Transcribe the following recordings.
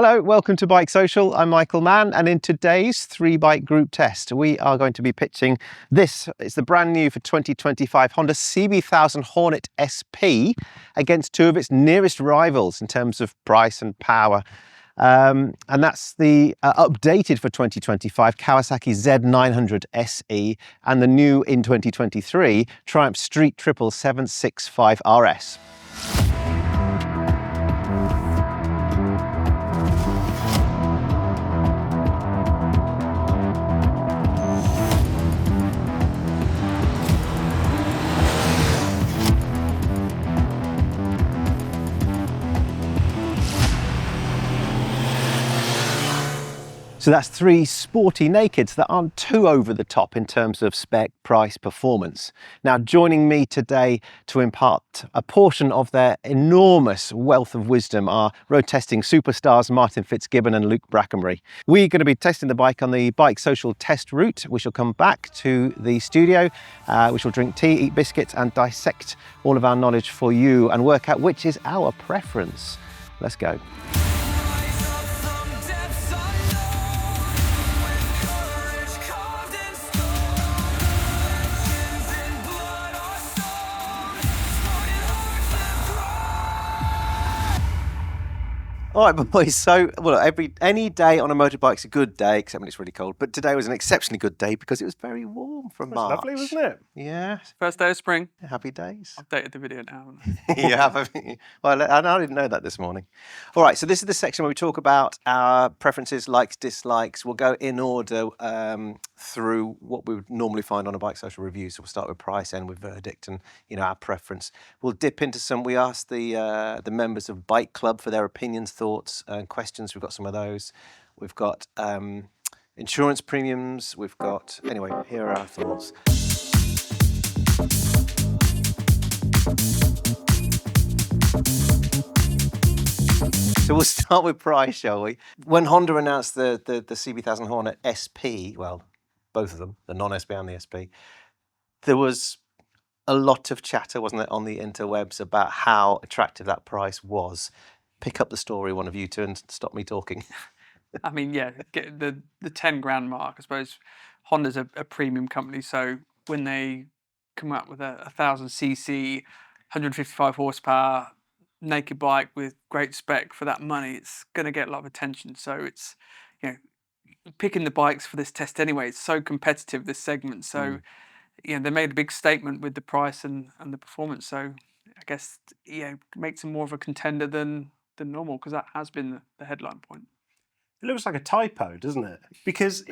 Hello, welcome to BikeSocial. I'm Michael Mann, and in today's 3-bike group test, we are going to be pitching this. It's the brand new for 2025 Honda CB1000 Hornet SP against two of its nearest rivals in terms of price and power. And that's the updated for 2025 Kawasaki Z900SE and the new in 2023 Triumph Street Triple 765 RS. So that's three sporty nakeds that aren't too over the top in terms of spec, price, performance. Now, joining me today to impart a portion of their enormous wealth of wisdom are road testing superstars Martin Fitz-Gibbons and Luke Brackenbury. We're going to be testing the bike on the BikeSocial test route. We shall come back to the studio, we shall drink tea, eat biscuits and dissect all of our knowledge for you and work out which is our preference. Let's go. All right, boys, so any day on a motorbike's a good day, except when it's really cold. But today was an exceptionally good day because it was very warm from March. Lovely, wasn't it? Yeah. First day of spring. Happy days. Updated the video now. You have, haven't you? Well, I didn't know that this morning. All right, so this is the section where we talk about our preferences, likes, dislikes. We'll go in order through what we would normally find on a BikeSocial review. So we'll start with price, end with verdict, and our preference. We'll dip into some. We asked the members of BikeClub for their opinions, thoughts, and questions. We've got some of those. We've got insurance premiums. We've got anyway. Here are our thoughts. So we'll start with price, shall we? When Honda announced the CB1000 Hornet SP, well, both of them, the non-SP and the SP, there was a lot of chatter, wasn't there, on the interwebs about how attractive that price was. Pick up the story, one of you two, and stop me talking. I mean, yeah, get the 10 grand mark. I suppose Honda's a premium company, so when they come up with a 1000cc, 155 horsepower, naked bike with great spec for that money, it's going to get a lot of attention. So it's, picking the bikes for this test anyway. It's so competitive, this segment. So, they made a big statement with the price and the performance. So I guess, makes them more of a contender than normal, because that has been the headline point. It looks like a typo, doesn't it? Because,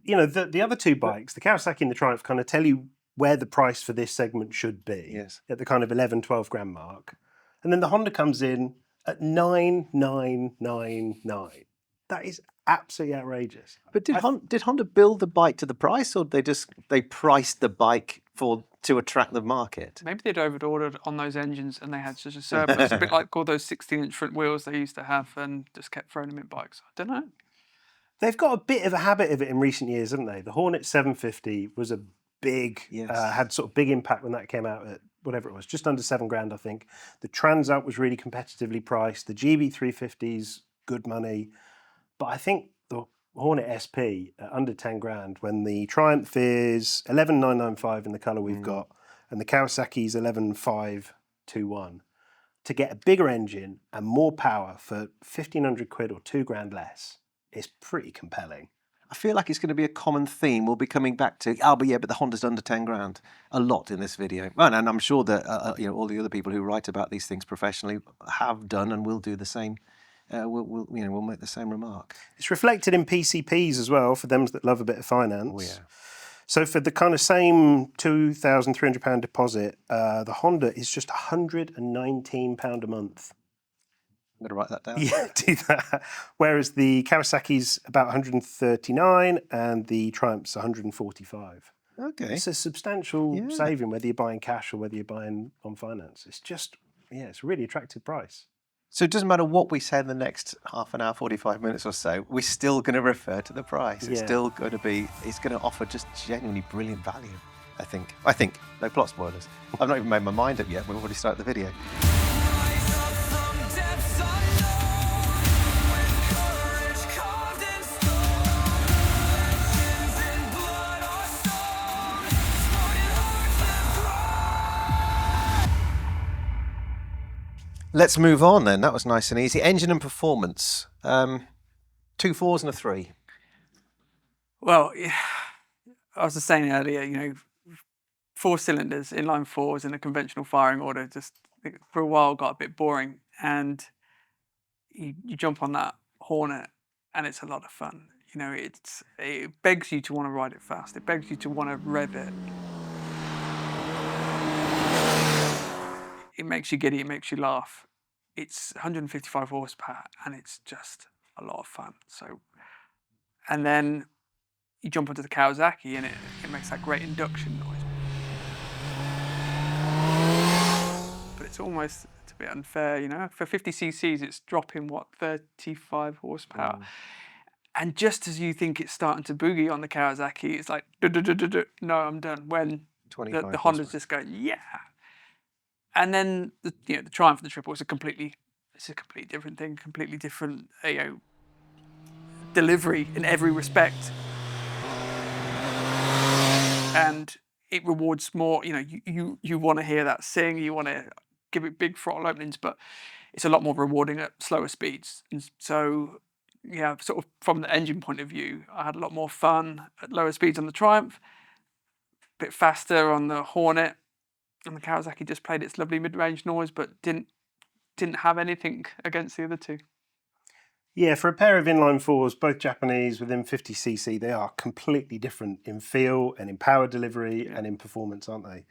the other two bikes, the Kawasaki and the Triumph, kind of tell you where the price for this segment should be. Yes. At the kind of 11, 12 grand mark. And then the Honda comes in at 9,999. That is absolutely outrageous. But did Honda build the bike to the price, or they priced the bike to attract the market? Maybe they'd overordered on those engines and they had such a surplus, a bit like all those 16-inch front wheels they used to have, and just kept throwing them in bikes. I don't know. They've got a bit of a habit of it in recent years, haven't they? The Hornet 750 was a big, had sort of big impact when that came out at whatever it was, just under 7 grand, I think. The Transalp was really competitively priced. The GB350's good money. But I think the Hornet SP at under 10 grand, when the Triumph is 11,995 in the colour we've got, and the Kawasaki's 11,521, to get a bigger engine and more power for 1,500 quid or 2 grand less is pretty compelling. I feel like it's going to be a common theme. We'll be coming back to, but the Honda's under 10 grand a lot in this video. And I'm sure that all the other people who write about these things professionally have done and will do the same. We'll make the same remark. It's reflected in PCPs as well, for them that love a bit of finance. Oh, yeah. So for the kind of same £2,300 deposit, the Honda is just £119 a month. I'm going to write that down. Yeah, do that. Whereas the Kawasaki's about 139 and the Triumph's 145. Okay. It's a substantial saving, whether you're buying cash or whether you're buying on finance. It's just, it's a really attractive price. So it doesn't matter what we say in the next half an hour, 45 minutes or so, we're still going to refer to the price. It's still going to be, it's going to offer just genuinely brilliant value, I think. No plot spoilers. I've not even made my mind up yet. We've already started the video. Let's move on then. That was nice and easy. Engine and performance. 2 4s and a 3. Well, I was just saying earlier, 4 cylinders, inline 4s in a conventional firing order, just for a while got a bit boring. And you jump on that Hornet and it's a lot of fun. It begs you to want to ride it fast. It begs you to want to rev it. It makes you giddy, it makes you laugh. It's 155 horsepower and it's just a lot of fun. And then you jump onto the Kawasaki and it makes that great induction noise. But it's a bit unfair, For 50 cc's, it's dropping, 35 horsepower. And just as you think it's starting to boogie on the Kawasaki, it's like, no, I'm done. When the Honda's just going, yeah. And then the Triumph and the Triple is a completely different thing, completely different delivery in every respect. And it rewards more, you want to hear that sing, you want to give it big throttle openings, but it's a lot more rewarding at slower speeds. And so, yeah, sort of from the engine point of view, I had a lot more fun at lower speeds on the Triumph, a bit faster on the Hornet, and the Kawasaki just played its lovely mid-range noise, but didn't have anything against the other two. Yeah, for a pair of inline 4s, both Japanese within 50cc, they are completely different in feel and in power delivery and in performance, aren't they?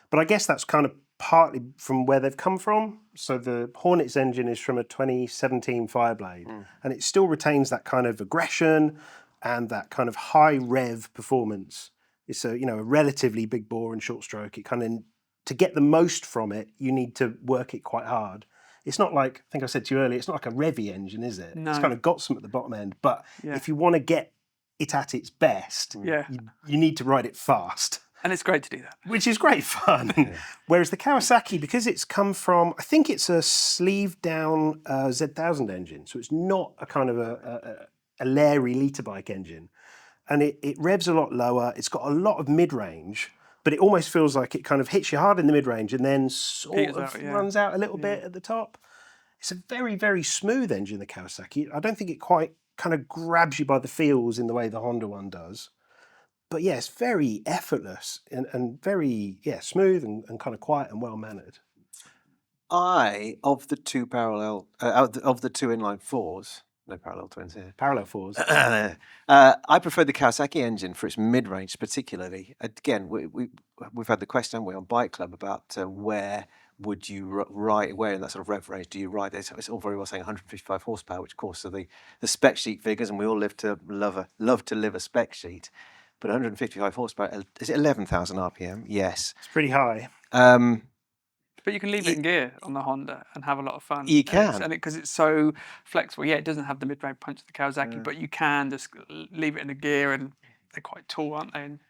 But I guess that's kind of partly from where they've come from. So the Hornet's engine is from a 2017 Fireblade, and it still retains that kind of aggression and that kind of high rev performance. It's a relatively big bore and short stroke. It kind of, to get the most from it, you need to work it quite hard. It's not like, I think I said to you earlier, it's not like a revvy engine, is it? No. It's kind of got some at the bottom end, but if you want to get it at its best, you need to ride it fast. And it's great to do that. Which is great fun. Whereas the Kawasaki, because it's come from, I think it's a sleeved down Z1000 engine, so it's not a kind of a Larry liter bike engine. And it revs a lot lower, it's got a lot of mid-range, but it almost feels like it kind of hits you hard in the mid-range and then sort of runs out a little bit at the top. It's a very, very smooth engine, the Kawasaki. I don't think it quite kind of grabs you by the feels in the way the Honda one does. But yeah, it's very effortless and very, smooth and kind of quiet and well-mannered. Of the two inline 4s, no parallel twins here. Parallel 4s. I prefer the Kawasaki engine for its mid-range particularly. Again, we've had the question, haven't we, on BikeClub about where would you ride, where in that sort of rev range do you ride? It's all very well saying 155 horsepower, which of course are the spec sheet figures, and we all love to live a spec sheet. But 155 horsepower, is it 11,000 RPM? Yes. It's pretty high. But you can leave it in gear on the Honda and have a lot of fun. You can. Because it's so flexible. Yeah, it doesn't have the mid-range punch of the Kawasaki, but you can just leave it in a gear, and they're quite tall, aren't they? And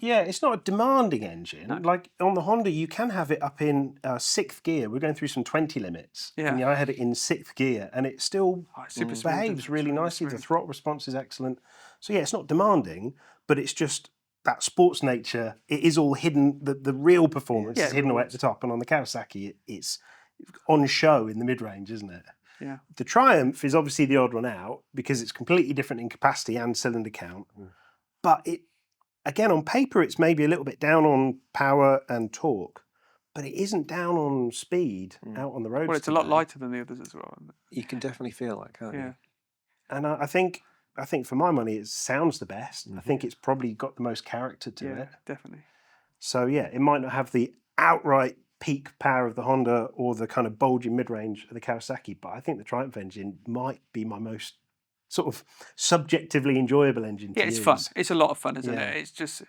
yeah, it's not a demanding engine. No. Like on the Honda, you can have it up in 6th gear. We're going through some 20 limits. Yeah. And I had it in 6th gear, and it still behaves really nicely. The throttle response is excellent. So yeah, it's not demanding, but it's just that sports nature. It is all hidden. The real performance is hidden away at the top, and on the Kawasaki, it's on show in the mid-range, isn't it? Yeah. The Triumph is obviously the odd one out because it's completely different in capacity and cylinder count. But again, on paper, it's maybe a little bit down on power and torque, but it isn't down on speed out on the road. Well, it's a lot lighter than the others as well, isn't it? You can definitely feel that, can't you? And I think for my money, it sounds the best. I think it's probably got the most character to it. Yeah, definitely. So yeah, it might not have the outright peak power of the Honda or the kind of bulging mid-range of the Kawasaki, but I think the Triumph engine might be my most sort of subjectively enjoyable engine to use. It's fun. It's a lot of fun, isn't it? It's just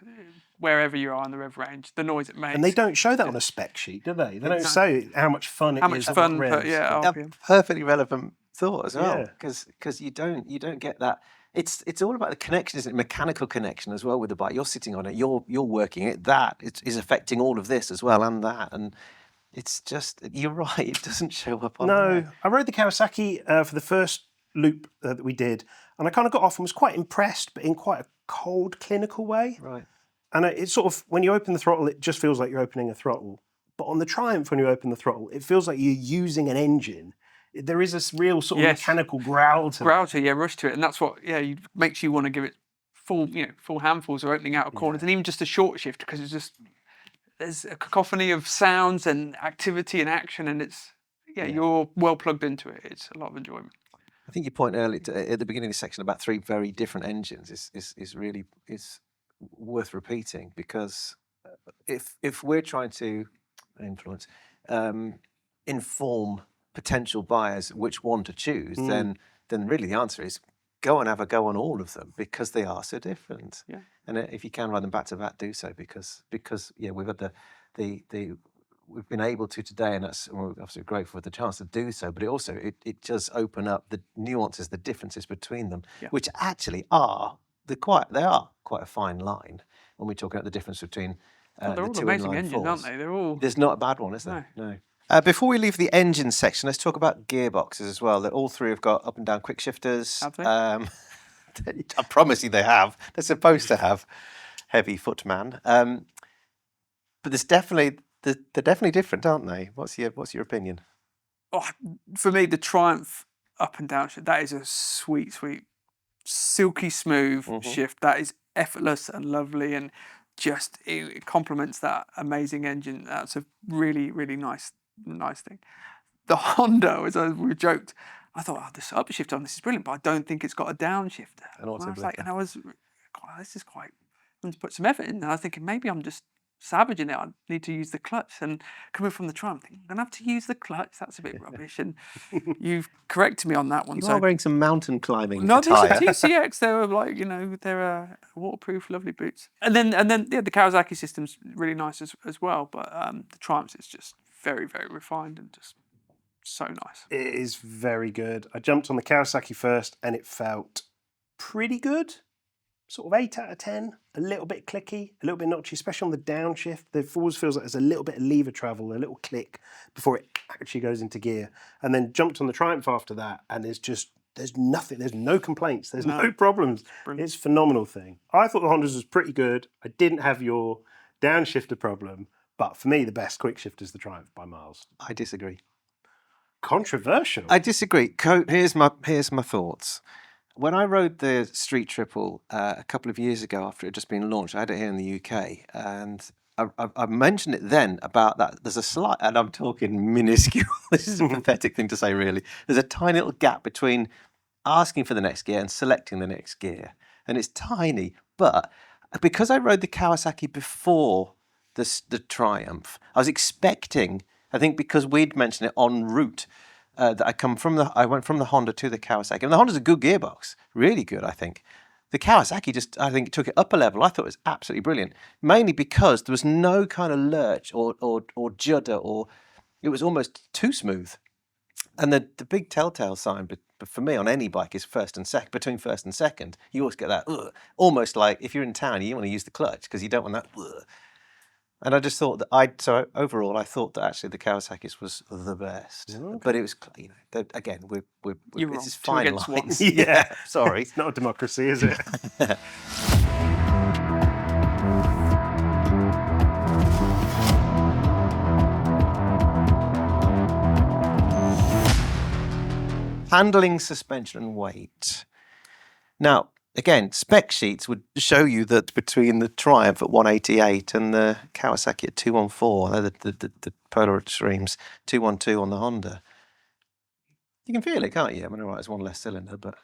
wherever you are on the rev range, the noise it makes. And they don't show that on a spec sheet, do they? They don't say how much fun it is. How much fun, RPM. A perfectly relevant thought as well, because you don't get that. It's all about the connection, isn't it? Mechanical connection as well with the bike. You're sitting on it, you're working it. That is affecting all of this as well, and that, and it's just, you're right. It doesn't show up on. No, I rode the Kawasaki for the first loop that we did, and I kind of got off and was quite impressed, but in quite a cold, clinical way. Right. And it's sort of, when you open the throttle, it just feels like you're opening a throttle. But on the Triumph, when you open the throttle, it feels like you're using an engine. There is a real sort of mechanical growl to it. Rush to it, and that's what makes you want to give it full handfuls of opening out of corners, and even just a short shift, because there's a cacophony of sounds and activity and action, and you're well plugged into it. It's a lot of enjoyment. I think your point earlier at the beginning of the section about 3 very different engines is really worth repeating, because if we're trying to inform potential buyers which one to choose, then really the answer is go and have a go on all of them, because they are so different. Yeah. And if you can ride them back to back, do so, because we've had we've been able to today, and we're obviously grateful for the chance to do so. But it does open up the nuances, the differences between them, which actually are quite a fine line when we talk about the difference between they're all the 2 amazing inline engines, aren't they? They're all. There's not a bad one, is there? No. Before we leave the engine section, let's talk about gearboxes as well. All 3 have got up and down quick shifters. Have they? I promise you they have. They're supposed to have. Heavy footman. But they're definitely different, aren't they? What's your opinion? Oh, for me, the Triumph up and down shift, that is a sweet, silky smooth shift. That is effortless and lovely, and just it complements that amazing engine. That's a really, really nice thing. The Honda, as we joked, I thought, the upshift on this is brilliant, but I don't think it's got a downshifter. This is quite. I'm going to put some effort in. And I was thinking, maybe I'm just savaging it. I need to use the clutch. And coming from the Triumph, I'm going to have to use the clutch. That's a bit rubbish. And you've corrected me on that one. You are wearing some mountain climbing No, these attire. are TCX. They're waterproof, lovely boots. And then the Kawasaki system's really nice as well. But the Triumph's is just very, very refined and just so nice. It is very good. I jumped on the Kawasaki first, and it felt pretty good. Sort of 8 out of 10. A little bit clicky, a little bit notchy, especially on the downshift. There always feels like there's a little bit of lever travel, a little click before it actually goes into gear. And then jumped on the Triumph after that, and there's nothing. There's no complaints. There's no problems. It's a phenomenal thing. I thought the Hondas was pretty good. I didn't have your downshifter problem, but for me, the best quick shift is the Triumph by miles. I disagree. Controversial. I disagree. Here's my thoughts. When I rode the Street Triple a couple of years ago after it had just been launched, I had it here in the UK, and I mentioned it then about that. There's a slight, and I'm talking minuscule, this is a pathetic thing to say really, there's a tiny little gap between asking for the next gear and selecting the next gear. And it's tiny, but because I rode the Kawasaki before the Triumph, I was expecting, I think because we'd mentioned it en route, that I went from the Honda to the Kawasaki. And the Honda's a good gearbox, really good, I think. The Kawasaki I think, took it up a level. I thought it was absolutely brilliant, mainly because there was no kind of lurch or judder, or it was almost too smooth. And the big telltale sign, but for me on any bike, is between first and second. You always get that, almost like if you're in town, you want to use the clutch because you don't want that. And I just thought that overall, I thought that actually the Kawasaki's was the best. Okay. But it was, again, it's just fine lines. Yeah, sorry. It's not a democracy, is it? Handling, suspension and weight. Now, again, spec sheets would show you that between the Triumph at 188 and the Kawasaki at 214, the Polar Extremes, 212 on the Honda, you can feel it, can't you? I mean, all right, it's one less cylinder, but...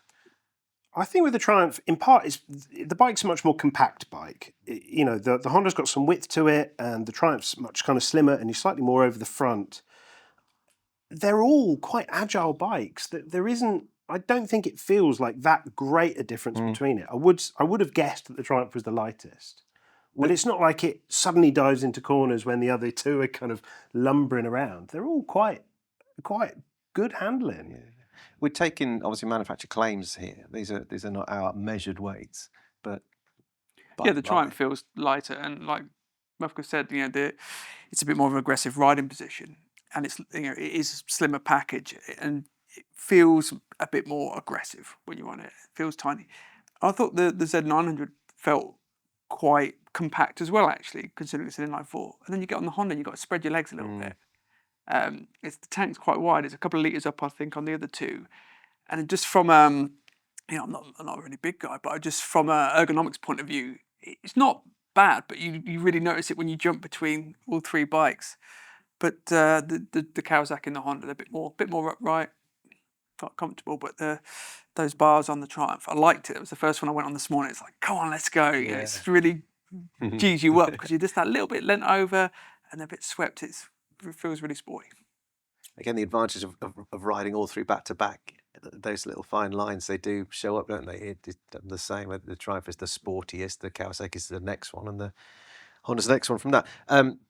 I think with the Triumph, in part, the bike's a much more compact bike. The Honda's got some width to it, and the Triumph's much kind of slimmer, and you're slightly more over the front. They're all quite agile bikes. There isn't... I don't think it feels like that great a difference between it. I would have guessed that the Triumph was the lightest, but it's not like it suddenly dives into corners when the other two are kind of lumbering around. They're all quite good handling. Yeah. We're taking obviously manufacturer claims here. These are not our measured weights, but the Triumph feels lighter, and like Mufka said, it's a bit more of an aggressive riding position, and it is a slimmer package, and it feels a bit more aggressive when you're on it. It feels tiny. I thought the Z900 felt quite compact as well, actually, considering it's an inline four. And then you get on the Honda and you've got to spread your legs a little bit. The tank's quite wide. It's a couple of litres up, I think, on the other two. And just from, I'm not a really big guy, but just from an ergonomics point of view, it's not bad, but you really notice it when you jump between all three bikes. But the Kawasaki and the Honda, they're a bit more upright, quite comfortable. But those bars on the Triumph, I liked it. It was the first one I went on this morning. It's like, come on, let's go. You know, it's really G's you up because you're just that little bit leant over and a bit swept. It feels really sporty. Again, the advantage of riding all three back to back, those little fine lines, they do show up, don't they? It's the same. The Triumph is the sportiest, the Kawasaki is the next one, and the Honda's the next one from that.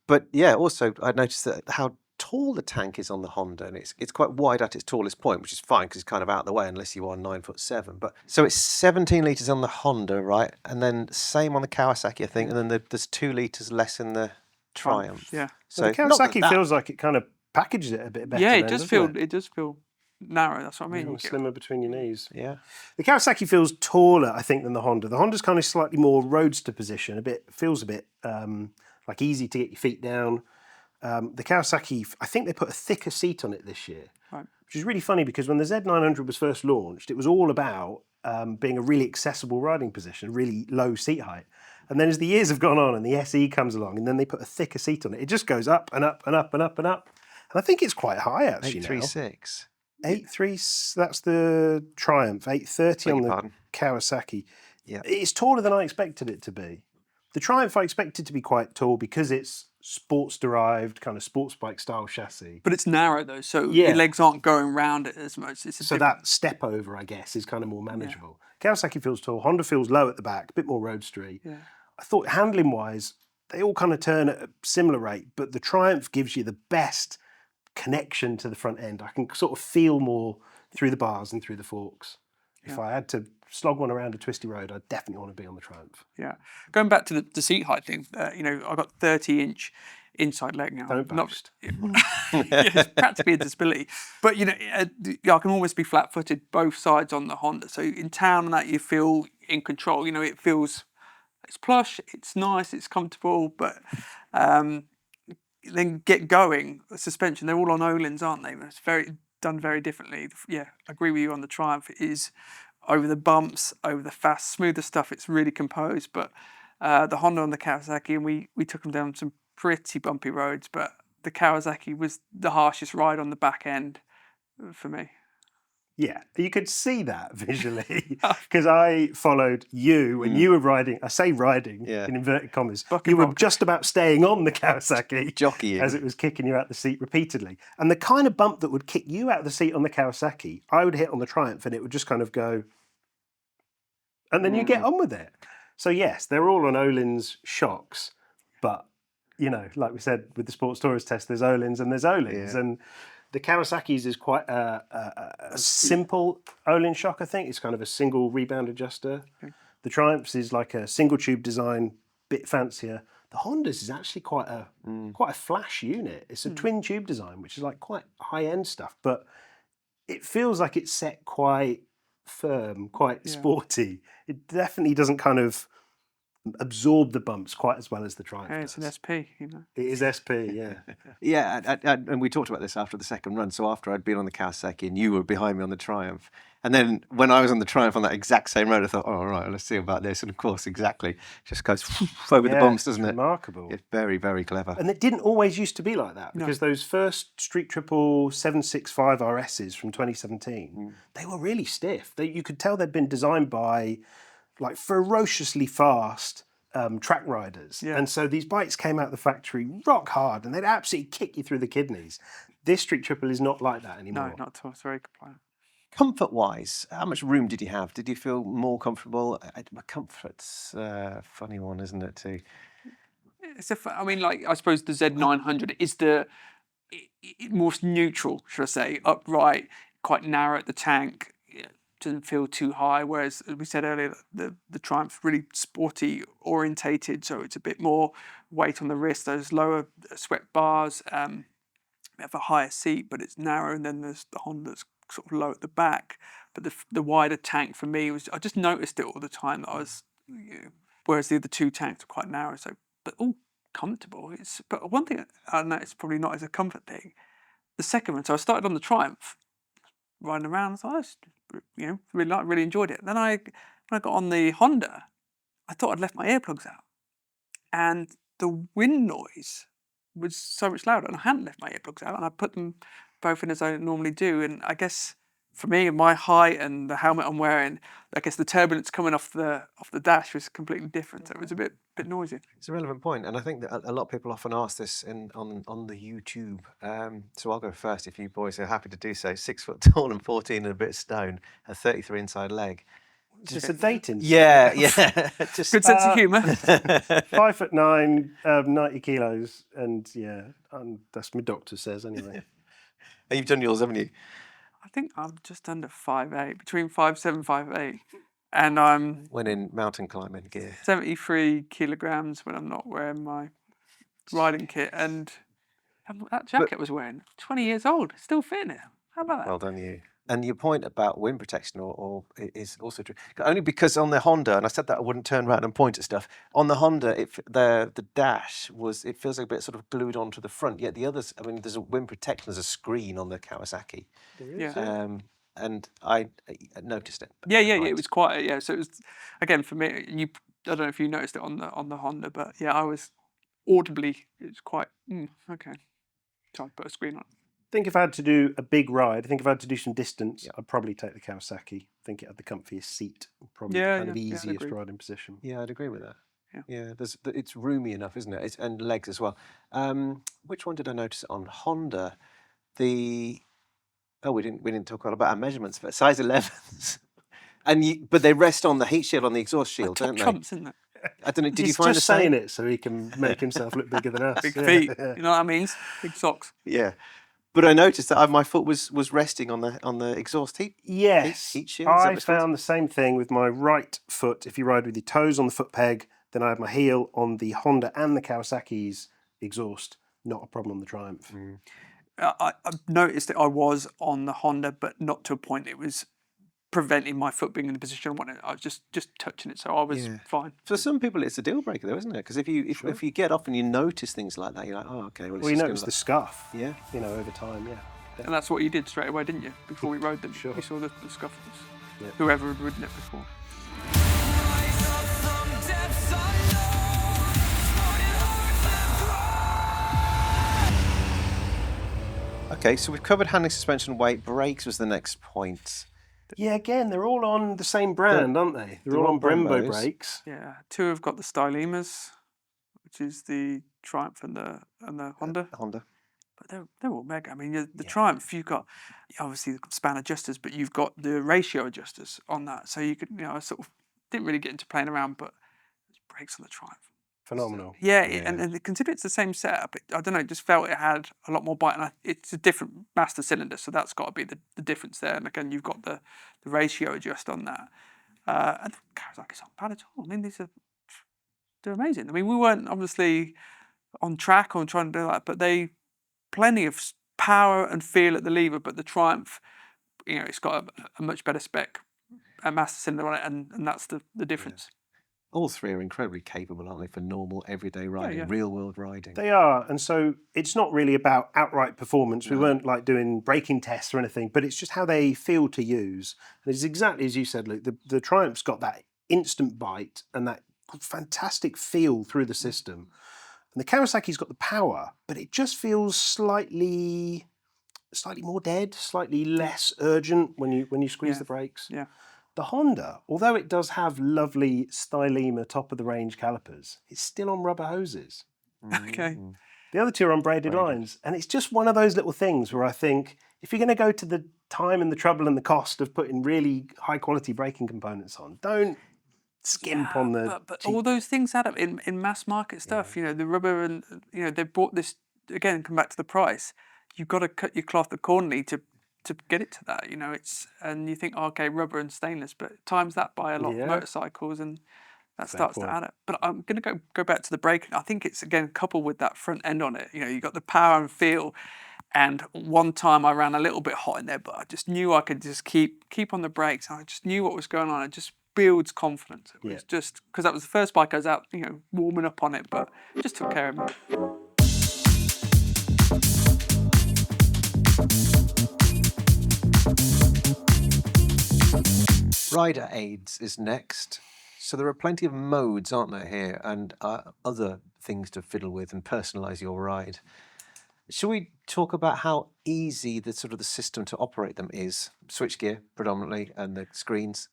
But yeah, also I noticed that how tall the tank is on the Honda, and it's quite wide at its tallest point, which is fine because it's kind of out of the way unless you are 9'7". But so it's 17 litres on the Honda, right? And then same on the Kawasaki, I think, and then there's 2 litres less in the Triumph. Yeah. So the Kawasaki feels like it kind of packaged it a bit better. Yeah, it does feel narrow. That's what I mean. Slimmer between your knees. Yeah. The Kawasaki feels taller, I think, than the Honda. The Honda's kind of slightly more roadster position. Feels a bit like easy to get your feet down. The Kawasaki, I think they put a thicker seat on it this year, which is really funny because when the Z900 was first launched, it was all about being a really accessible riding position, really low seat height. And then as the years have gone on and the SE comes along, and then they put a thicker seat on it, it just goes up and up and up and up and up. And I think it's quite high actually 836. 8.3, that's the Triumph. 8.30 on the Kawasaki. Yeah, it's taller than I expected it to be. The Triumph I expected to be quite tall because it's sports-derived, kind of sports bike style chassis. But it's narrow though, so your legs aren't going round it as much. So that step over, I guess, is kind of more manageable. Yeah. Kawasaki feels tall. Honda feels low at the back, a bit more roadstery. Yeah. I thought handling-wise, they all kind of turn at a similar rate, but the Triumph gives you the best connection to the front end. I can sort of feel more through the bars and through the forks. If I had to slog one around a twisty road, I'd definitely want to be on the Triumph. Yeah. Going back to the seat height thing, I've got 30-inch inside leg now. Don't boast. It's practically a disability. But, I can almost be flat-footed both sides on the Honda. So in town and that, you feel in control. It feels, it's plush, it's nice, it's comfortable, but then get going, the suspension, they're all on Öhlins, aren't they? It's done very differently. Yeah, I agree with you on the Triumph. It is over the bumps, over the fast, smoother stuff. It's really composed. But the Honda and the Kawasaki, and we took them down some pretty bumpy roads, but the Kawasaki was the harshest ride on the back end for me. Yeah, you could see that visually because I followed you when you were riding. I say riding in inverted commas. You were just about staying on the Kawasaki, jockeying as it was kicking you out the seat repeatedly. And the kind of bump that would kick you out of the seat on the Kawasaki, I would hit on the Triumph, and it would just kind of go, and then you get on with it. So yes, they're all on Öhlins shocks, but like we said with the Sports Tourist test, there's Öhlins and there's Öhlins, and the Kawasaki's is quite a simple Öhlins shock, I think. It's kind of a single rebound adjuster. Okay. The Triumph's is like a single tube design, bit fancier. The Honda's is actually quite a flash unit. It's a twin tube design, which is like quite high end stuff, but it feels like it's set quite firm, quite sporty. It definitely doesn't kind of absorb the bumps quite as well as the Triumph does. It's an SP, It is SP, yeah. Yeah, and we talked about this after the second run. So after I'd been on the Kawasaki and you were behind me on the Triumph. And then when I was on the Triumph on that exact same road, I thought, all right, let's see about this. And of course, exactly, just goes over the bumps, doesn't it? Remarkable. It's very, very clever. And it didn't always used to be like that because those first Street Triple 765 RSs from 2017, they were really stiff. You could tell they'd been designed by like ferociously fast track riders. Yeah. And so these bikes came out of the factory rock hard and they'd absolutely kick you through the kidneys. This Street Triple is not like that anymore. No, not at all. It's very compliant. Comfort-wise, how much room did you have? Did you feel more comfortable? Comfort's a funny one, isn't it, too? I suppose the Z900 is the most neutral, should I say, upright, quite narrow at the tank. Doesn't feel too high, whereas as we said earlier, the Triumph's really sporty orientated, so it's a bit more weight on the wrist. Those lower swept bars, we have a higher seat, but it's narrow, and then there's the Honda that's sort of low at the back. But the wider tank for me I just noticed it all the time that I was whereas the other two tanks are quite narrow. So, but all comfortable. But one thing I know it's probably not as a comfort thing. The second one, so I started on the Triumph, riding around. I thought, really enjoyed it. Then when I got on the Honda, I thought I'd left my earplugs out, and the wind noise was so much louder, and I hadn't left my earplugs out, and I put them both in as I normally do. And I guess for me, my height and the helmet I'm wearing, I guess the turbulence coming off the dash was completely different. So it was a bit noisy. It's a relevant point, and I think that a lot of people often ask this on the YouTube. So I'll go first if you boys are happy to do so. 6 foot tall and 14 and a bit stone, a 33 inside leg. Just a dating. Yeah. Just Good sense of humour. 5'9", 90 kilos, and that's my doctor says anyway. And you've done yours, haven't you? I think I'm just under 5'8", between 5'7", 5'8", and I'm When in mountain climbing gear. 73 kilograms when I'm not wearing my riding kit, and that jacket I was wearing, 20 years old, still fitting it. How about that? Well done, you. And your point about wind protection or is also true. Only because on the Honda, and I said that I wouldn't turn around and point at stuff. On the Honda, the dash it feels like a bit sort of glued onto the front. Yet the others, I mean, there's a wind protection, there's a screen on the Kawasaki. Yeah. And I noticed it. Yeah, it was quite. Yeah, so it was again for me. I don't know if you noticed it on the Honda, but yeah, I was audibly. It was quite okay. So I put a screen on. I think if I had to do a big ride, I think if I had to do some distance, I'd probably take the Kawasaki. I think it had the comfiest seat, probably the easiest riding position. Yeah, I'd agree with that. Yeah, it's roomy enough, isn't it? And legs as well. Which one did I notice on Honda? We didn't talk all about our measurements, but size 11s. But they rest on the heat shield on the exhaust shield, don't they? Trumps, isn't it? I don't know. Did you He's find just saying it so he can make himself look bigger than us? Big feet. You know what that means? Big socks. Yeah. But I noticed that my foot was resting on the exhaust heat. Yes, heat shield. I found the same thing with my right foot. If you ride with your toes on the foot peg, then I have my heel on the Honda and the Kawasaki's exhaust. Not a problem on the Triumph. I've noticed that I was on the Honda, but not to a point it was preventing my foot being in the position I wanted. I was just touching it, so I was fine. For some people, it's a deal breaker, though, isn't it? Because if you get off and you notice things like that, you're like, oh, okay. Well, you notice the scuff. Yeah. Over time. Yeah. And that's what you did straight away, didn't you? Before we rode them, Sure. You saw the scuff. Whoever had ridden it before. Okay, so we've covered handling, suspension, weight. Brakes was the next point. Yeah, again, they're all on the same brand, aren't they? They're all on Brembo brakes. Yeah, two have got the Stylemas, which is the Triumph and the Honda. Honda. But they're all mega. I mean, the Triumph, you've got obviously the span adjusters, but you've got the ratio adjusters on that. So you could, I sort of didn't really get into playing around, but there's brakes on the Triumph. Phenomenal. Yeah. And considering it's the same setup, I don't know, it just felt it had a lot more bite, and it's a different master cylinder, so that's got to be the difference there. And again, you've got the ratio adjust on that. And Kawasaki's not bad at all. I mean, they're amazing. I mean, we weren't obviously on track or trying to do that, but they plenty of power and feel at the lever. But the Triumph, it's got a much better spec, a master cylinder on it, and that's the difference. All three are incredibly capable, aren't they, for normal, everyday riding, real-world riding? They are, and so it's not really about outright performance. We weren't like doing braking tests or anything, but it's just how they feel to use. And it's exactly as you said, Luke. The Triumph's got that instant bite and that fantastic feel through the system. And the Kawasaki's got the power, but it just feels slightly more dead, slightly less urgent when you squeeze the brakes. Yeah. The Honda, although it does have lovely Stylema top-of-the-range calipers, it's still on rubber hoses. Okay. The other two are on braided lines. And it's just one of those little things where I think, if you're going to go to the time and the trouble and the cost of putting really high-quality braking components on, don't skimp on the... But all those things add up in mass market stuff. The rubber and, they bought this, again, come back to the price. You've got to cut your cloth accordingly to get it to that, and you think, okay, rubber and stainless, but times that by a lot of motorcycles, and that starts to add up. But I'm going to go back to the braking. I think it's, again, coupled with that front end on it. You've got the power and feel, And one time I ran a little bit hot in there, but I just knew I could just keep on the brakes. I just knew what was going on. It just builds confidence. It was just because that was the first bike I was out, warming up on it, but just took care of me. Rider aids is next. So there are plenty of modes, aren't there, here, and other things to fiddle with and personalise your ride. Shall we talk about how easy the system to operate them is? Switchgear predominantly, and the screens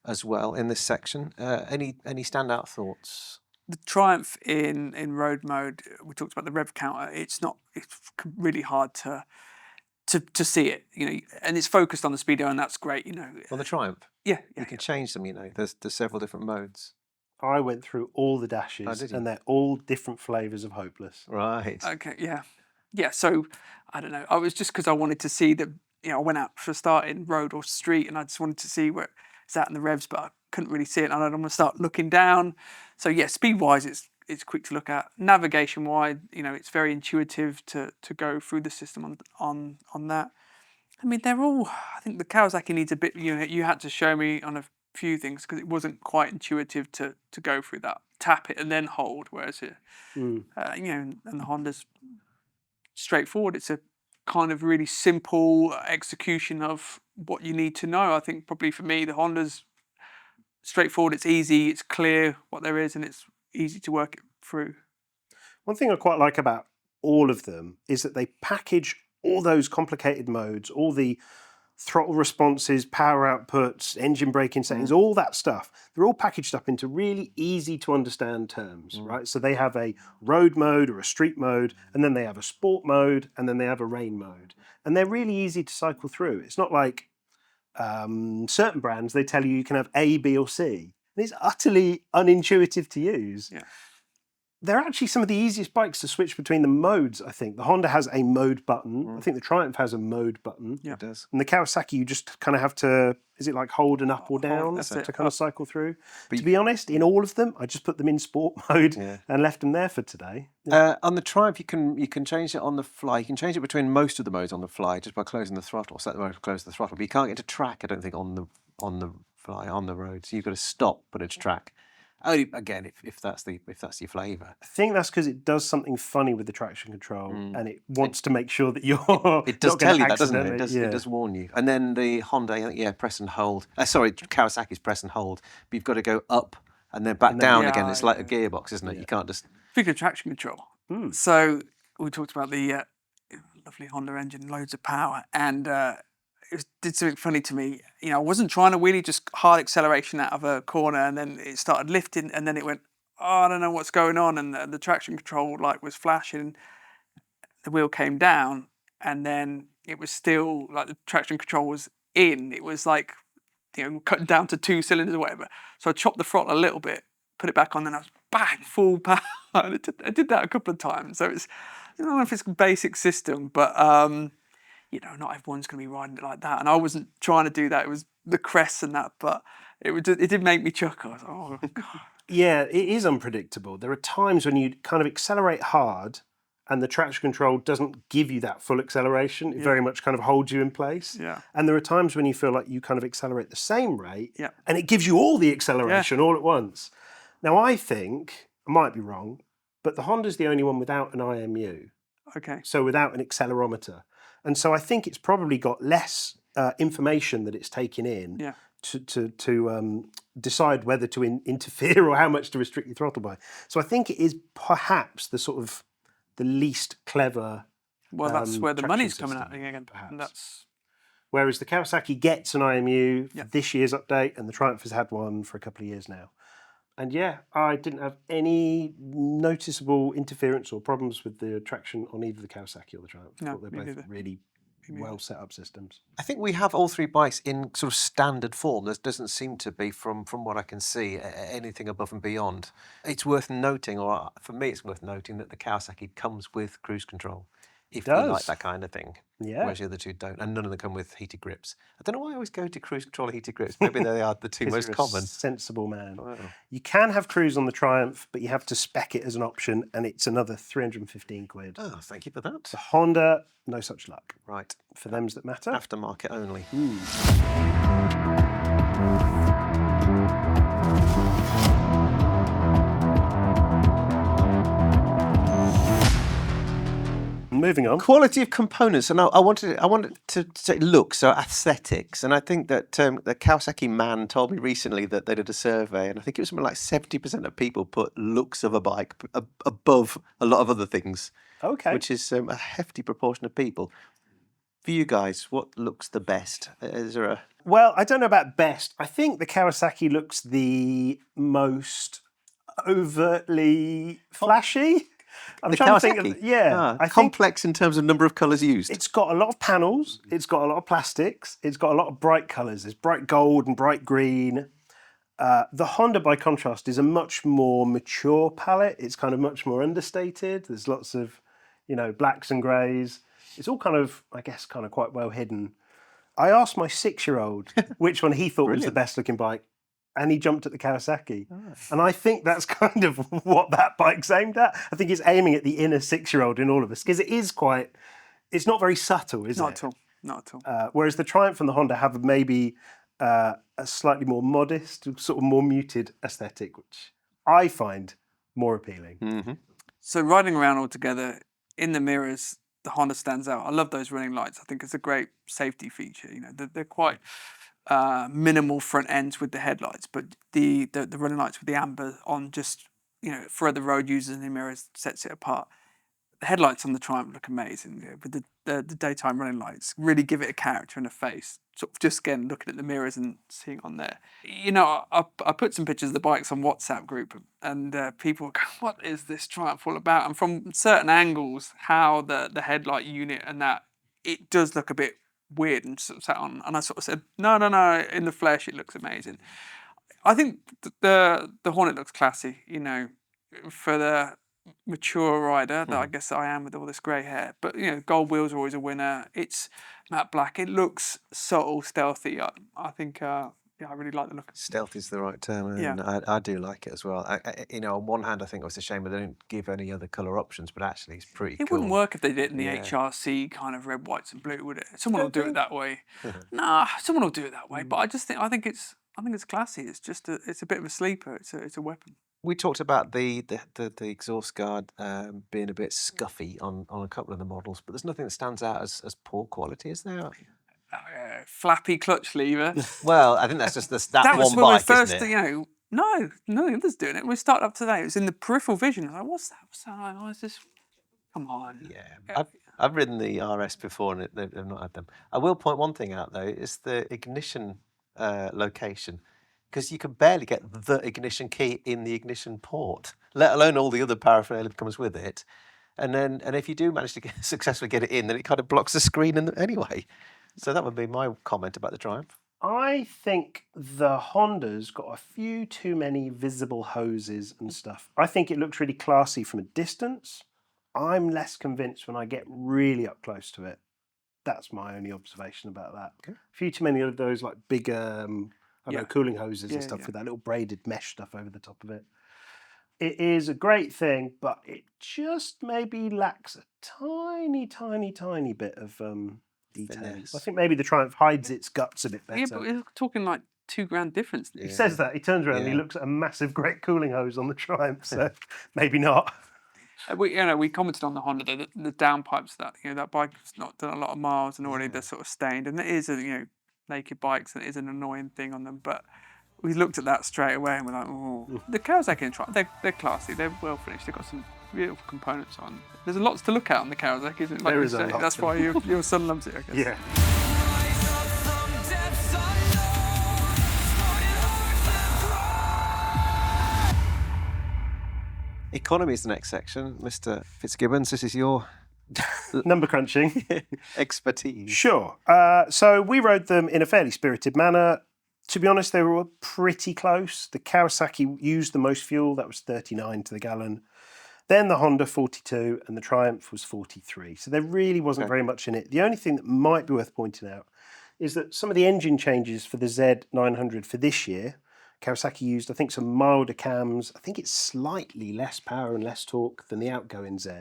as well in this section. Any standout thoughts? The Triumph in road mode, we talked about the rev counter. It's really hard to see it, and it's focused on the speedo, and that's great, On the Triumph? Yeah. You can change them, There's several different modes. I went through all the dashes, and they're all different flavours of hopeless. Right. Okay, yeah. Yeah, so, I don't know. I was just because I wanted to see that, I went out for a start in road or street, and I just wanted to see where it's at in the revs, but I couldn't really see it, and I don't want to start looking down. So, yeah, speed-wise, it's quick to look at. Navigation-wise, it's very intuitive to go through the system on that. I mean, they're all. I think the Kawasaki needs a bit. You had to show me on a few things because it wasn't quite intuitive to go through that. Tap it and then hold. Whereas it, and the Honda's straightforward. It's a kind of really simple execution of what you need to know. I think probably for me, the Honda's straightforward. It's easy. It's clear what there is, and it's easy to work it through. One thing I quite like about all of them is that they package all those complicated modes, all the throttle responses, power outputs, engine braking settings, all that stuff. They're all packaged up into really easy to understand terms, right? So they have a road mode or a street mode, and then they have a sport mode, and then they have a rain mode. And they're really easy to cycle through. It's not like certain brands, they tell you can have A, B, or C. And it's utterly unintuitive to use. Yeah. They're actually some of the easiest bikes to switch between the modes, I think. The Honda has a mode button. I think the Triumph has a mode button. Yeah. It does. And the Kawasaki, you just kind of have to, is it like hold and up or down to kind of cycle through? But to be honest, in all of them, I just put them in sport mode and left them there for today. On the Triumph, you can change it on the fly. You can change it between most of the modes on the fly just by closing the throttle. Set the mode to close the throttle. But you can't get to track, I don't think, on the fly, on the road. So you've got to stop, put it to track. Only again, if that's your flavour. I think that's because it does something funny with the traction control, and it wants to make sure that you're. It does not tell you gonna that, doesn't it? accidentally- It does warn you. And then the Honda, press and hold. Sorry, Kawasaki's press and hold. But you've got to go up and then back down again. It's like a gearbox, isn't it? Yeah. You can't just. Speaking of traction control, so we talked about the lovely Honda engine, loads of power, and it did something funny to me. I wasn't trying to wheelie, just hard acceleration out of a corner, and then it started lifting, and then it went, I don't know what's going on, and the traction control light was flashing. The wheel came down, and then it was still like the traction control was in. It was like, cutting down to 2 cylinders or whatever. So I chopped the throttle a little bit, put it back on, then I was bang, full power. And I did that a couple of times. So it's, I don't know if it's a basic system, but not everyone's going to be riding it like that. And I wasn't trying to do that. It was the crests and that, but it did make me chuckle. I was like, oh, God. Yeah, it is unpredictable. There are times when you kind of accelerate hard and the traction control doesn't give you that full acceleration. It very much kind of holds you in place. Yeah. And there are times when you feel like you kind of accelerate the same rate and it gives you all the acceleration all at once. Now, I think, I might be wrong, but the Honda's the only one without an IMU. Okay. So without an accelerometer. And so I think it's probably got less information that it's taking in to decide whether to interfere or how much to restrict your throttle by. So I think it is perhaps the sort of the least clever. Well, that's where the money's coming system, out again. perhaps. And that's. Whereas the Kawasaki gets an IMU for this year's update, and the Triumph has had one for a couple of years now. And I didn't have any noticeable interference or problems with the traction on either the Kawasaki or the Triumph. I thought they're both really well set up systems. I think we have all three bikes in sort of standard form. There doesn't seem to be, from what I can see, anything above and beyond. It's worth noting, or for me it's worth noting, that the Kawasaki comes with cruise control. if you like that kind of thing. Yeah. Whereas the other two don't, and none of them come with heated grips. I don't know why I always go to cruise control heated grips. Maybe they are the two most common. Sensible man. Wow. You can have cruise on the Triumph, but you have to spec it as an option, and it's another 315 quid. Oh, thank you for that. The Honda, no such luck. Right. For them that matter. Aftermarket only. Moving on. Quality of components, and I wanted to say look, so aesthetics, and I think that the Kawasaki Mann told me recently that they did a survey, and I think it was something like 70% of people put looks of a bike above a lot of other things. Okay. Which is a hefty proportion of people. For you guys, what looks the best? Is there a... Well, I don't know about best. I think the Kawasaki looks the most overtly flashy. I'm trying to think of, complex in terms of number of colours used. It's got a lot of panels, it's got a lot of plastics, it's got a lot of bright colours. There's bright gold and bright green. The Honda, by contrast, is a much more mature palette. It's kind of much more understated. There's lots of, blacks and greys. It's all kind of, I guess, kind of quite well hidden. I asked my 6-year-old which one he thought was the best looking bike, and he jumped at the Kawasaki. Oh. And I think that's kind of what that bike's aimed at. I think it's aiming at the inner 6-year-old in all of us, because it is quite, it's not very subtle, is it? Not at all. Whereas the Triumph and the Honda have maybe a slightly more modest, sort of more muted aesthetic, which I find more appealing. Mm-hmm. So riding around all together in the mirrors, the Honda stands out. I love those running lights. I think it's a great safety feature. They're quite minimal front ends with the headlights, but the running lights with the amber on just for other road users in the mirrors sets it apart. The headlights on the Triumph look amazing, with the daytime running lights really give it a character and a face. Sort of just again looking at the mirrors and seeing on there. I put some pictures of the bikes on WhatsApp group, and people go, "What is this Triumph all about?" And from certain angles, how the headlight unit and that, it does look a bit weird and sort of sat on. And I sort of said, no. In the flesh, it looks amazing. I think the Hornet looks classy. For the mature rider that I guess I am with all this grey hair, but gold wheels are always a winner. It's matte black. It looks subtle, stealthy. I think I really like the look. Stealth is the right term, and I do like it as well. On one hand, I think it's a shame they don't give any other colour options, but actually it's pretty cool. It wouldn't work if they did it in the HRC kind of red, whites and blue, would it? Someone will do it that way. Nah, someone will do it that way, but I think it's classy. It's just it's a bit of a sleeper. It's a weapon. We talked about the exhaust guard being a bit scuffy on a couple of the models, but there's nothing that stands out as poor quality, is there? Flappy clutch lever. Well, I think that's just that one was when bike, we first, isn't it? No the others doing it. We started up today. It was in the peripheral vision. I was like, what's that? Oh, it's just, come on. Yeah. I've ridden the RS before, and they've not had them. I will point one thing out, though, it's the ignition location. Because you can barely get the ignition key in the ignition port, let alone all the other paraphernalia that comes with it. And if you do manage to successfully get it in, then it kind of blocks the screen anyway. So that would be my comment about the Triumph. I think the Honda's got a few too many visible hoses and stuff. I think it looks really classy from a distance. I'm less convinced when I get really up close to it. That's my only observation about that. Okay. A few too many of those like big cooling hoses and stuff with that little braided mesh stuff over the top of it. It is a great thing, but it just maybe lacks a tiny, tiny, tiny bit of detail. Finesse. I think maybe the Triumph hides its guts a bit better. Yeah, but we're talking like £2,000 difference. He says that. He turns around and he looks at a massive, great cooling hose on the Triumph, so maybe not. We commented on the Honda, the downpipes, that bike's not done a lot of miles and already they're sort of stained, and it is naked bikes, and it is an annoying thing on them, but we looked at that straight away and we're like, oh. The Kawasaki and Triumph, they're classy, they're well finished, they've got some beautiful components on. There's lots to look at on the Kawasaki, isn't it? Like there is a lot. That's why your son loves it, I guess. Yeah. Economy is the next section. Mr. Fitz-Gibbons, this is your number crunching expertise. Sure. So we rode them in a fairly spirited manner. To be honest, they were pretty close. The Kawasaki used the most fuel. That was 39 to the gallon. Then the Honda 42 and the Triumph was 43. So there really wasn't very much in it. The only thing that might be worth pointing out is that some of the engine changes for the Z900 for this year, Kawasaki used, I think, some milder cams. I think it's slightly less power and less torque than the outgoing Z.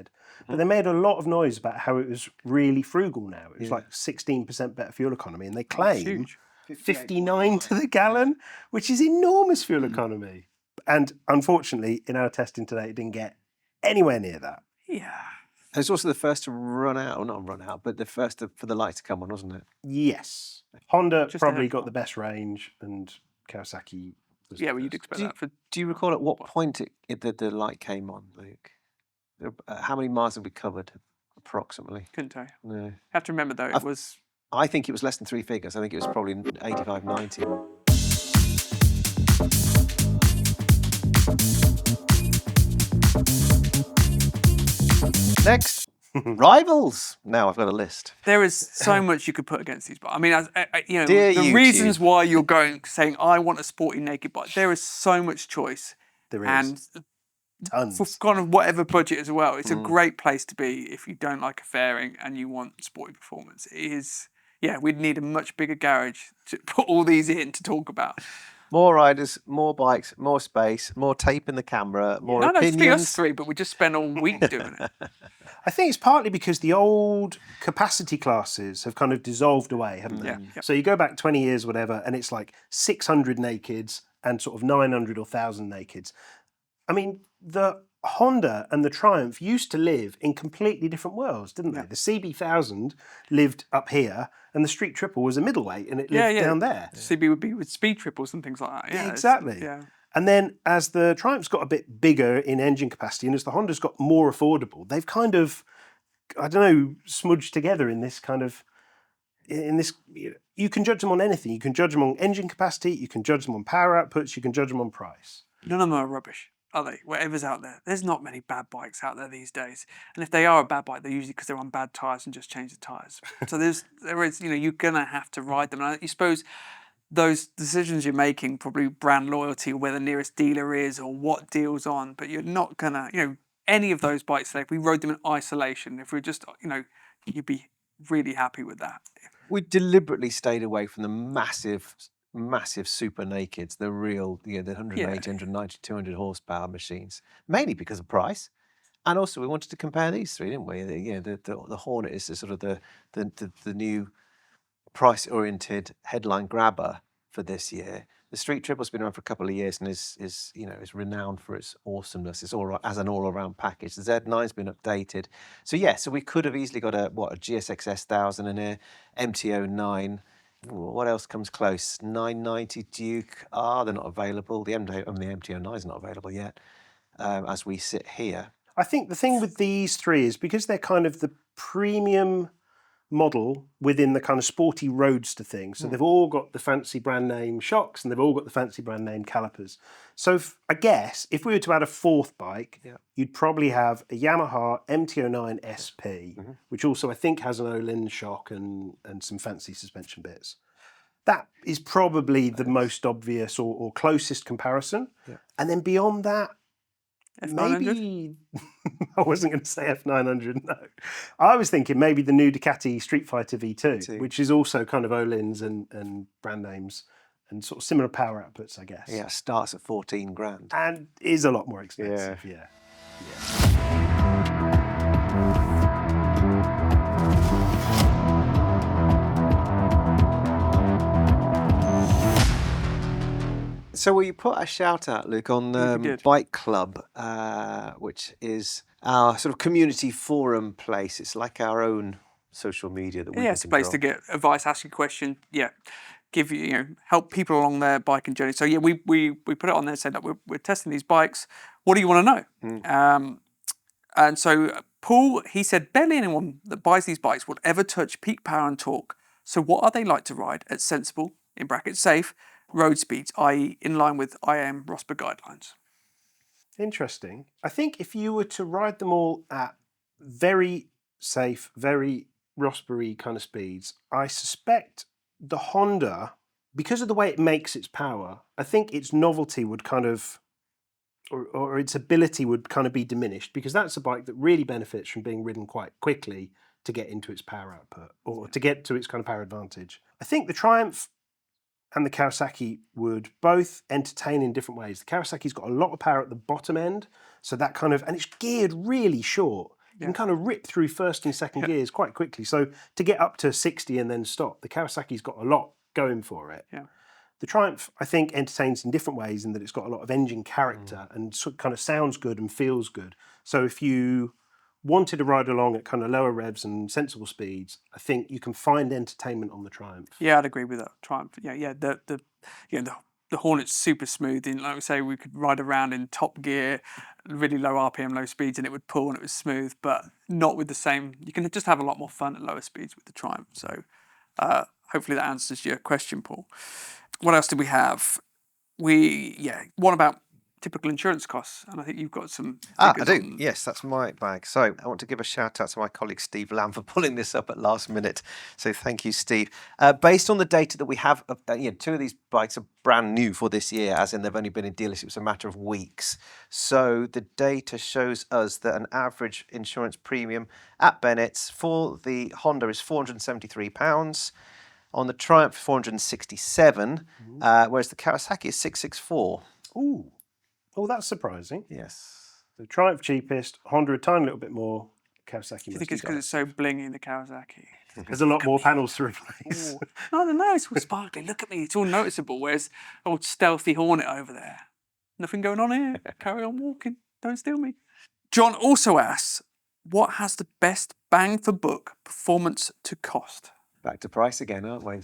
But they made a lot of noise about how it was really frugal now. It was like 16% better fuel economy. And they claim 59 to the gallon, which is enormous fuel economy. And unfortunately, in our testing today, it didn't get anywhere near that. Yeah. It was also the first to run out, or not run out, but the first for the light to come on, wasn't it? Yes. Honda Just probably ahead. got the best range, and Kawasaki was Yeah, the well, you'd first. expect that. Do you recall at what point the light came on, Luke? How many miles have we covered, approximately? Couldn't tell you. No. Have to remember though, it was. I think it was less than 3 figures. I think it was probably 85, 90. Next, rivals. Now I've got a list. There is so much you could put against these bikes. I mean, you know, Dear the YouTube. reasons why you're saying I want a sporty naked bike. There is so much choice, There is. and Tons. for kind of whatever budget as well. It's a great place to be if you don't like a fairing and you want sporty performance. It is. Yeah, we'd need a much bigger garage to put all these in to talk about. More riders, more bikes, more space, more tape in the camera, more No, just be us opinions. three, but we just spend all week doing it. I think it's partly because the old capacity classes have kind of dissolved away, haven't they? Yeah. So you go back 20 years, whatever, and it's like 600 nakeds and sort of 900 or 1,000 nakeds. I mean, the Honda and the Triumph used to live in completely different worlds, didn't they? The CB1000 lived up here, and the Street Triple was a middleweight, and it lived down there. CB would be with speed triples and things like that. Yeah, Exactly. Yeah. And then as the Triumph's got a bit bigger in engine capacity, and as the Honda's got more affordable, they've kind of, I don't know, smudged together in this kind of, you can judge them on anything. You can judge them on engine capacity, you can judge them on power outputs, you can judge them on price. None of them are rubbish, are they? Whatever's out there. There's not many bad bikes out there these days. And if they are a bad bike, they're usually because they're on bad tyres and just change the tyres. So there is, you know, you're going to have to ride them. And I suppose those decisions you're making, probably brand loyalty or where the nearest dealer is or what deal's on, but you're not going to, you know, any of those bikes, if we rode them in isolation, if we just, you know, you'd be really happy with that. We deliberately stayed away from the massive super nakeds, the real, the 180, 190, 200 horsepower machines, mainly because of price. And also we wanted to compare these three, didn't we? The Hornet is the sort of the new price-oriented headline grabber for this year. The Street Triple's been around for a couple of years and is renowned for its awesomeness. It's as an all-around package. The Z9's been updated. So we could have easily got a GSX S1000 in here, MT09. What else comes close? 990 Duke. They're not available. The MT09 is not available yet as we sit here. I think the thing with these three is because they're kind of the premium model within the kind of sporty roadster thing. So they've all got the fancy brand name shocks and they've all got the fancy brand name calipers. So I guess if we were to add a fourth bike, you'd probably have a Yamaha MT09 SP, which also I think has an Olin shock and some fancy suspension bits. That is probably the most obvious or closest comparison. Yeah. And then beyond that, F900? maybe I wasn't going to say F900. No, I was thinking maybe the new Ducati Street Fighter V2, which is also kind of Olin's and brand names and sort of similar power outputs, I guess. Yeah, starts at 14 grand and is a lot more expensive. Yeah. So will you put a shout out, Luke, on BikeClub, which is our sort of community forum place. It's like our own social media that we can it's a place to get advice, ask a question, give you, help people along their biking journey. So we put it on there, said that we're testing these bikes. What do you want to know? And so Paul, he said, barely anyone that buys these bikes will ever touch peak power and torque. So what are they like to ride at sensible, in brackets safe, road speeds, i.e. in line with IAM ROSPA guidelines? Interesting. I think if you were to ride them all at very safe, very ROSPA-y kind of speeds, I suspect the Honda, because of the way it makes its power, I think its novelty would kind of or its ability would kind of be diminished, because that's a bike that really benefits from being ridden quite quickly to get into its power output or to get to its kind of power advantage. I think the Triumph and the Kawasaki would both entertain in different ways. The Kawasaki's got a lot of power at the bottom end, so that kind of, and it's geared really short. You can kind of rip through first and second gears quite quickly. So to get up to 60 and then stop, the Kawasaki's got a lot going for it. Yeah. The Triumph, I think, entertains in different ways in that it's got a lot of engine character and kind of sounds good and feels good. So if you wanted to ride along at kind of lower revs and sensible speeds, I think you can find entertainment on the Triumph. Yeah, I'd agree with that. Triumph. Yeah. The Hornet's super smooth. In, like we say, we could ride around in top gear, really low RPM, low speeds, and it would pull and it was smooth, but not with the same. You can just have a lot more fun at lower speeds with the Triumph. So hopefully that answers your question, Paul. What else did we have? What about typical insurance costs? And I think you've got some figures. I do. Yes, that's my bag. So I want to give a shout out to my colleague Steve Lamb for pulling this up at last minute. So thank you, Steve. Based on the data that we have, two of these bikes are brand new for this year, as in they've only been in dealerships a matter of weeks. So the data shows us that an average insurance premium at Bennett's for the Honda is £473. On the Triumph, 467, whereas the Kawasaki is 664. Ooh. Oh, that's surprising. Yes. The Triumph cheapest, Honda a tiny little bit more, Kawasaki. Do you think it's because it's so blingy, the Kawasaki? There's a lot more panels to replace. I don't know, it's all sparkly. Look at me, it's all noticeable. Whereas old stealthy Hornet over there. Nothing going on here. Carry on walking. Don't steal me. John also asks, what has the best bang for buck performance to cost? Back to price again, aren't we?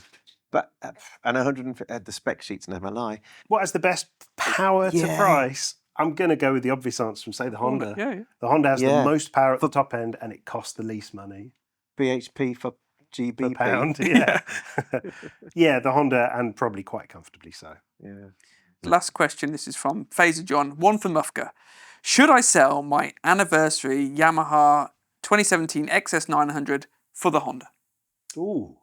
But and 150, the spec sheets never lie. What has the best power to price? I'm going to go with the obvious answer and say the Honda. Yeah. The Honda has the most power at the top end and it costs the least money. BHP for GBP. Per pound, yeah. Yeah, the Honda, and probably quite comfortably so. Yeah. Last question, this is from Phaser John, one for Mufka. Should I sell my anniversary Yamaha 2017 XS900 for the Honda? Ooh.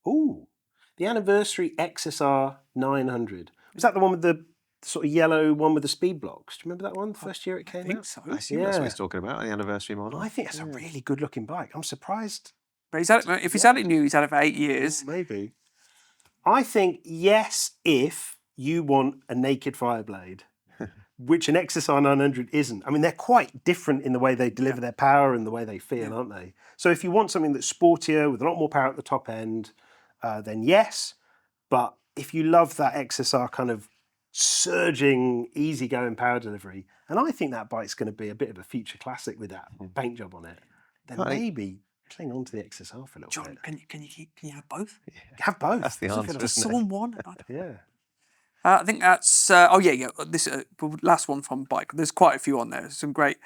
The anniversary XSR 900. Was that the one with the sort of yellow one with the speed blocks? Do you remember that one, the first year it came out? I think so. I assume that's what he's talking about, the anniversary model. I think it's a really good looking bike. I'm surprised. But if he's had it new, he's had it for 8 years. Maybe. I think yes, if you want a naked fireblade, which an XSR 900 isn't. I mean, they're quite different in the way they deliver their power and the way they feel, aren't they? So if you want something that's sportier with a lot more power at the top end, then yes. But if you love that XSR kind of surging, easygoing power delivery, and I think that bike's going to be a bit of a future classic with that paint job on it, then maybe cling on to the XSR for a little bit. John, can you have both? Yeah. Have both. That's the answer. Just someone one. Yeah. I think that's. This last one from Bike. There's quite a few on there. Some great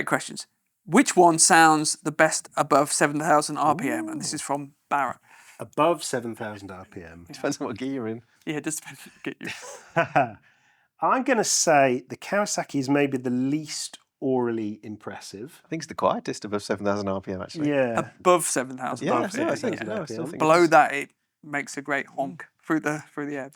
questions. Which one sounds the best above 7,000 RPM? And this is from Barrett. Above 7,000 RPM. Depends on what gear you're in. Yeah, it just depends on what gear you're in. I'm going to say the Kawasaki is maybe the least orally impressive. I think it's the quietest above 7,000 RPM, actually. Yeah. Above 7,000 Yeah, RPM. Below that, it makes a great honk through the air.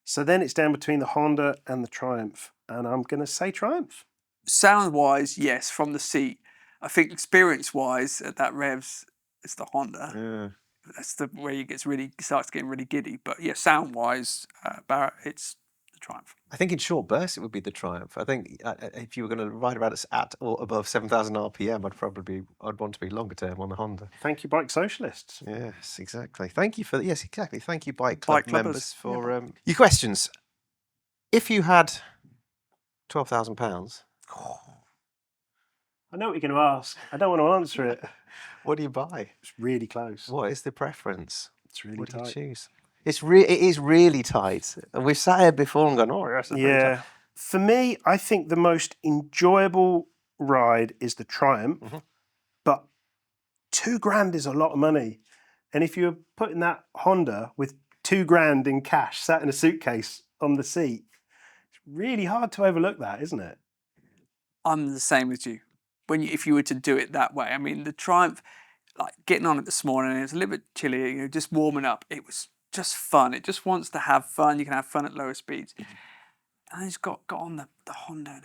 So then it's down between the Honda and the Triumph, and I'm going to say Triumph. Sound-wise, yes, from the seat. I think experience-wise, at that revs, it's the Honda. Yeah. That's the where it starts getting really giddy. But yeah, sound-wise, Barrett, it's the Triumph. I think in short bursts it would be the Triumph. I think if you were going to ride around at or above 7,000 RPM, I'd want to be longer term on the Honda. Thank you, bike socialists. Yes, exactly. Thank you Thank you, BikeClub members, for your questions. If you had £12,000, I know what you're going to ask. I don't want to answer it. what do you buy? It's really close. What is the preference? It's really what tight. do you choose? It is really tight. And we've sat here before and gone, oh, yes, that's really tight. For me, I think the most enjoyable ride is the Triumph, but £2,000 is a lot of money. And if you're putting that Honda with £2,000 in cash sat in a suitcase on the seat, it's really hard to overlook that, isn't it? I'm the same as you. If you were to do it that way, I mean, the Triumph, like getting on it this morning, it was a little bit chilly, just warming up. It was just fun. It just wants to have fun. You can have fun at lower speeds. And I just got on the Honda. And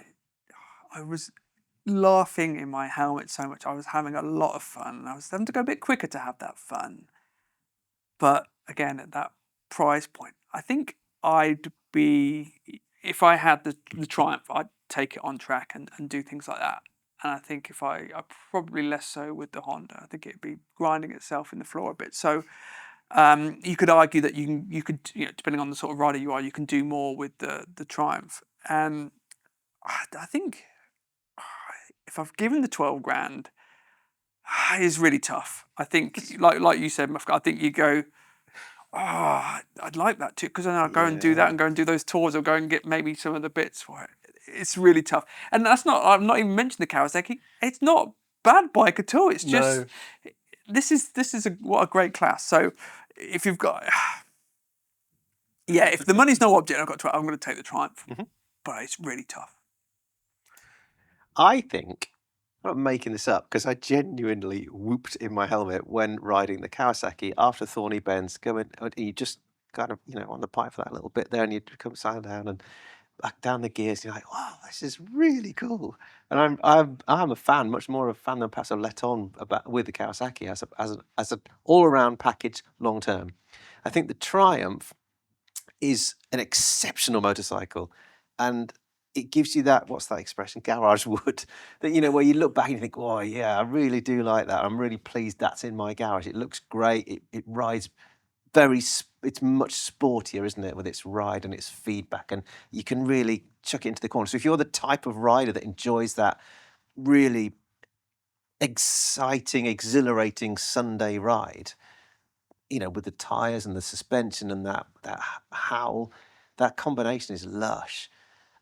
I was laughing in my helmet so much. I was having a lot of fun. I was having to go a bit quicker to have that fun. But again, at that price point, I think I'd be, if I had the Triumph, I'd take it on track and do things like that. And I think if I probably less so with the Honda. I think it'd be grinding itself in the floor a bit. So you could argue that you could, depending on the sort of rider you are, you can do more with the Triumph. And I think if I've given the 12 grand, it's really tough. I think, like you said, I think you go, oh, I'd like that too, because then I'll go and do that and go and do those tours, or go and get maybe some of the bits for it. It's really tough. And I've not even mentioned the Kawasaki. It's not a bad bike at all. It's just, this is what a great class. So if you've got, if the money's no object, I'm going to take the Triumph. But it's really tough. I think, I'm not making this up, because I genuinely whooped in my helmet when riding the Kawasaki after Thorny Bends, going, you just kind of, on the pipe for that little bit there, and you come side down and back down the gears, and you're like, wow, this is really cool. And I'm a fan, much more of a fan than perhaps I've let on about with the Kawasaki as an all-around package long term. I think the Triumph is an exceptional motorcycle, and it gives you that, what's that expression, garage wood, that, where you look back and you think, oh yeah, I really do like that. I'm really pleased that's in my garage. It looks great. It rides it's much sportier, isn't it, with its ride and its feedback, and you can really chuck it into the corner. So if you're the type of rider that enjoys that really exciting, exhilarating Sunday ride, with the tyres and the suspension and that howl, that combination is lush.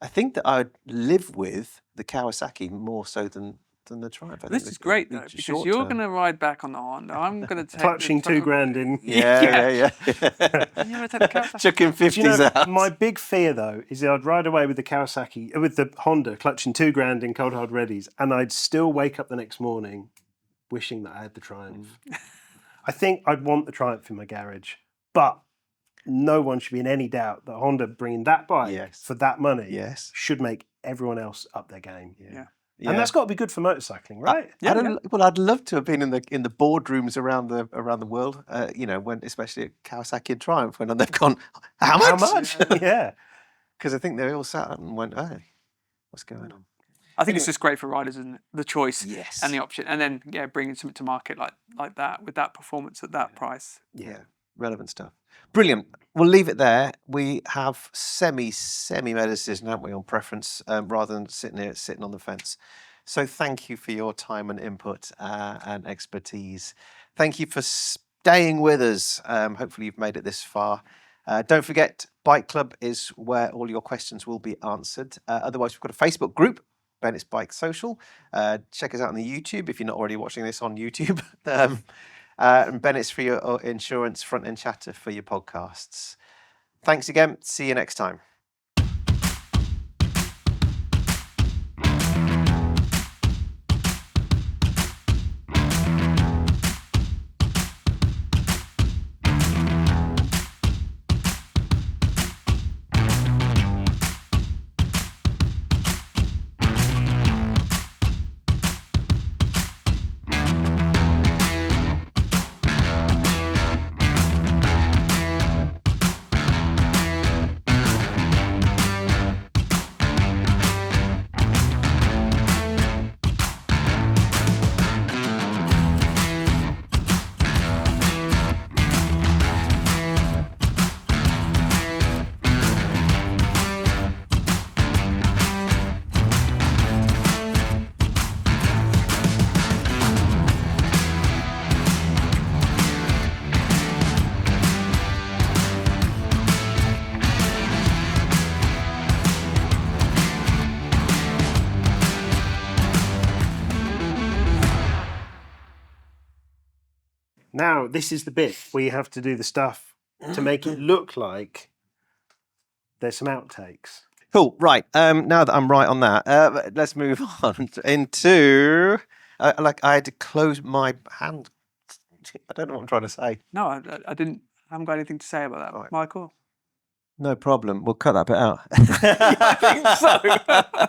I think that I would live with the Kawasaki more so than the Triumph. This is great though, because you're going to ride back on the Honda. I'm going to take clutching 2 grand in. Yeah. You're going to take the Kawasaki. Chucking 50s out. My big fear though is that I'd ride away with the Kawasaki, with the Honda, clutching 2 grand in cold hard readies, and I'd still wake up the next morning wishing that I had the Triumph. I think I'd want the Triumph in my garage, but no one should be in any doubt that Honda bringing that bike for that money should make everyone else up their game. Yeah. And that's got to be good for motorcycling, right? Well, I'd love to have been in the boardrooms around the world, when especially at Kawasaki and Triumph, when they've gone, how much? Yeah. Because I think they all sat up and went, hey, what's going on? I think it's just great for riders, isn't it? The choice and the option, and then bringing something to market like that with that performance at that price. Yeah, relevant stuff. Brilliant. We'll leave it there. We have semi-made a decision, haven't we, on preference, rather than sitting on the fence. So thank you for your time and input and expertise. Thank you for staying with us. Hopefully you've made it this far. Don't forget, Bike Club is where all your questions will be answered. Otherwise, we've got a Facebook group, Bennett's BikeSocial. Check us out on the YouTube if you're not already watching this on YouTube. And Bennett's for your insurance, Front End Chatter for your podcasts. Thanks again. See you next time. Now, this is the bit where you have to do the stuff to make it look like there's some outtakes. Cool. Right. Now that I'm right on that, let's move on into. I had to close my hand. I don't know what I'm trying to say. No, I haven't got anything to say about that, Michael. No problem. We'll cut that bit out. I think so.